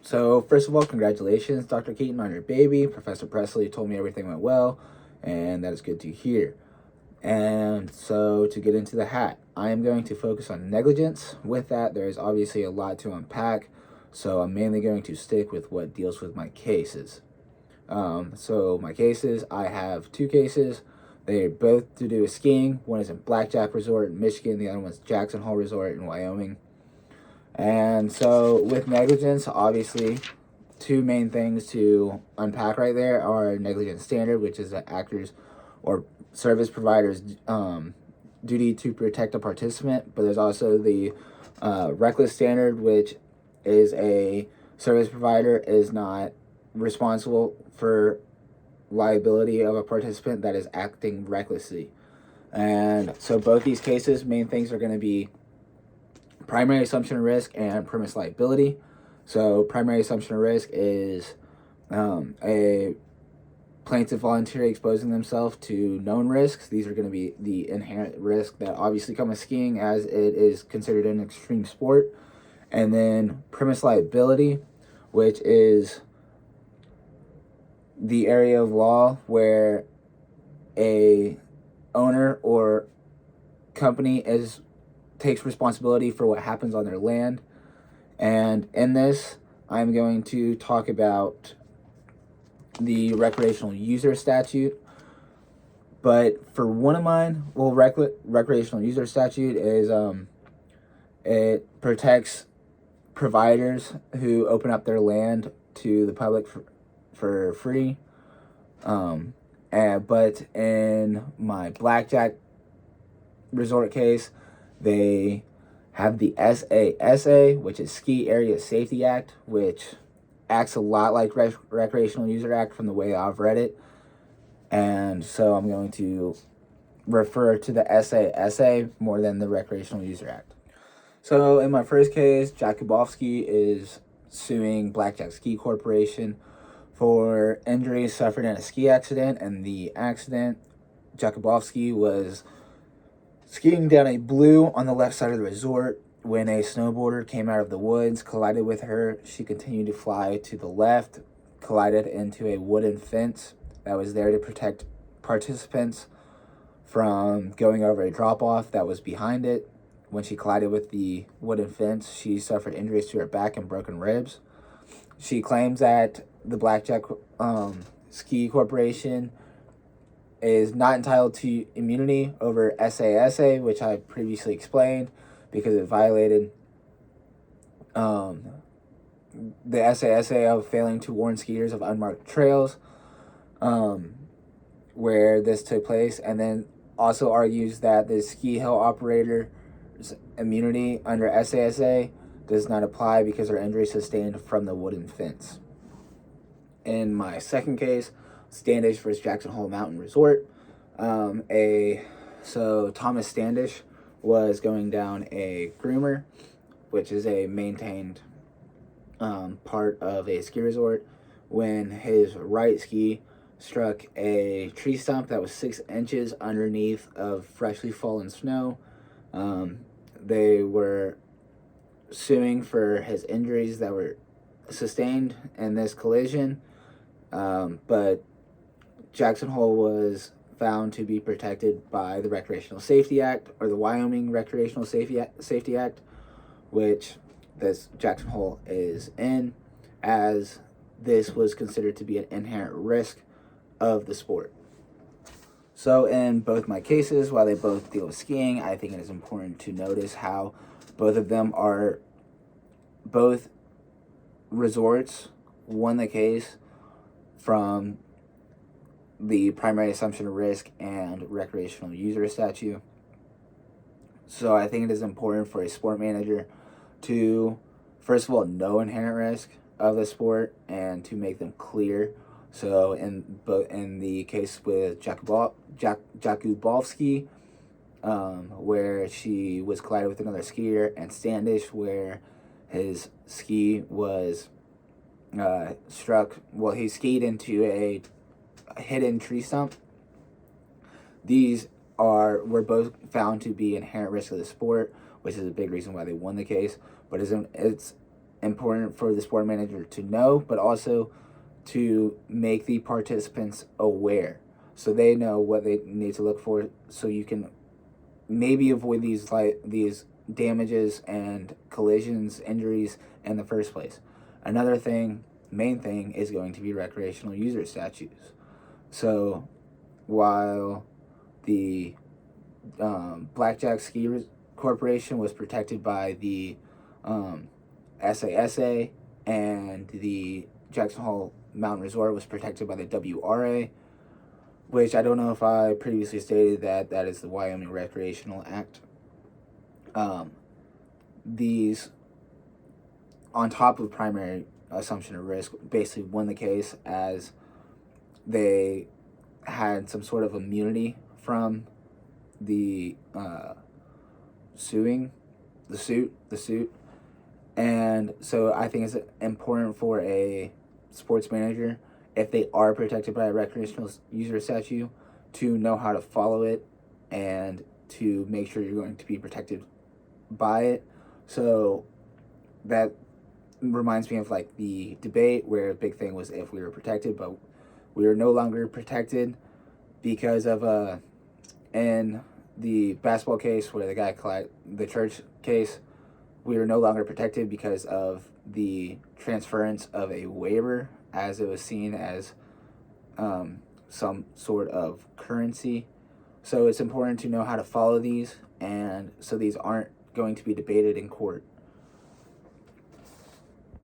So, first of all, congratulations, Dr. Keaton, on your baby. Professor Presley told me everything went well, and that is good to hear. And so, to get into the hat, I am going to focus on negligence. With that, there is obviously a lot to unpack, so I'm mainly going to stick with what deals with my cases. My cases, I have two cases. They're both to do with skiing. One is in Blackjack Resort in Michigan, the other one's Jackson Hole Resort in Wyoming. And so, with negligence, obviously, two main things to unpack right there are negligence standard, which is the actors or service providers' duty to protect a participant, but there's also the reckless standard, which is a service provider is not responsible for liability of a participant that is acting recklessly. And so both these cases, main things are going to be primary assumption of risk and premise liability. So primary assumption of risk is a plaintiff voluntarily exposing themselves to known risks. These are going to be the inherent risks that obviously come with skiing, as it is considered an extreme sport. And then premise liability, which is the area of law where a owner or company takes responsibility for what happens on their land. And in this, I'm going to talk about the recreational user statute. But for one of mine, recreational user statute is it protects providers who open up their land to the public for free. But in my Blackjack Resort case, they have the SASA, which is Ski Area Safety Act, which acts a lot like Recreational User Act from the way I've read it. And so I'm going to refer to the SASA more than the Recreational User Act. So in my first case, Jakubowski is suing Blackjack Ski Corporation for injuries suffered in a ski accident. And the accident, Jakubowski was skiing down a blue on the left side of the resort when a snowboarder came out of the woods, collided with her. She continued to fly to the left, collided into a wooden fence that was there to protect participants from going over a drop-off that was behind it. When she collided with the wooden fence, she suffered injuries to her back and broken ribs. She claims that the Blackjack Ski Corporation is not entitled to immunity over SASA, which I previously explained, because it violated the SASA of failing to warn skiers of unmarked trails where this took place, and then also argues that the ski hill operator's immunity under SASA does not apply because her injury sustained from the wooden fence. In my second case, Standish versus Jackson Hole Mountain Resort, so Thomas Standish was going down a groomer, which is a maintained part of a ski resort, when his right ski struck a tree stump that was 6 inches underneath of freshly fallen snow. They were suing for his injuries that were sustained in this collision, but Jackson Hole was found to be protected by the Recreational Safety Act, or the Wyoming Recreational Safety Act, which this Jackson Hole is in, as this was considered to be an inherent risk of the sport. So in both my cases, while they both deal with skiing, I think it is important to notice how both of them are both resorts won the case from the primary assumption of risk and recreational user statute. So I think it is important for a sport manager to, first of all, know inherent risk of the sport and to make them clear. So in the case with Jakubowski, where she was collided with another skier, and Standish, where his ski was struck, well, he skied into a hidden tree stump. These were both found to be inherent risk of the sport, which is a big reason why they won the case. But it's important for the sport manager to know, but also to make the participants aware so they know what they need to look for, so you can maybe avoid these damages and collisions, injuries in the first place. Another main thing, is going to be recreational user statutes. So while the Blackjack Ski Corporation was protected by the SASA, and the Jackson Hole Mountain Resort was protected by the WRA, which I don't know if I previously stated that is the Wyoming Recreational Act. These, on top of primary assumption of risk, basically won the case as they had some sort of immunity from the suit. And so I think it's important for a sports manager, if they are protected by a recreational user statute, to know how to follow it and to make sure you're going to be protected by it. So that reminds me of like the debate where a big thing was if we were protected, but we are no longer protected because of in the basketball case where the guy the church case, we were no longer protected because of the transference of a waiver, as it was seen as some sort of currency. So it's important to know how to follow these, and so these aren't going to be debated in court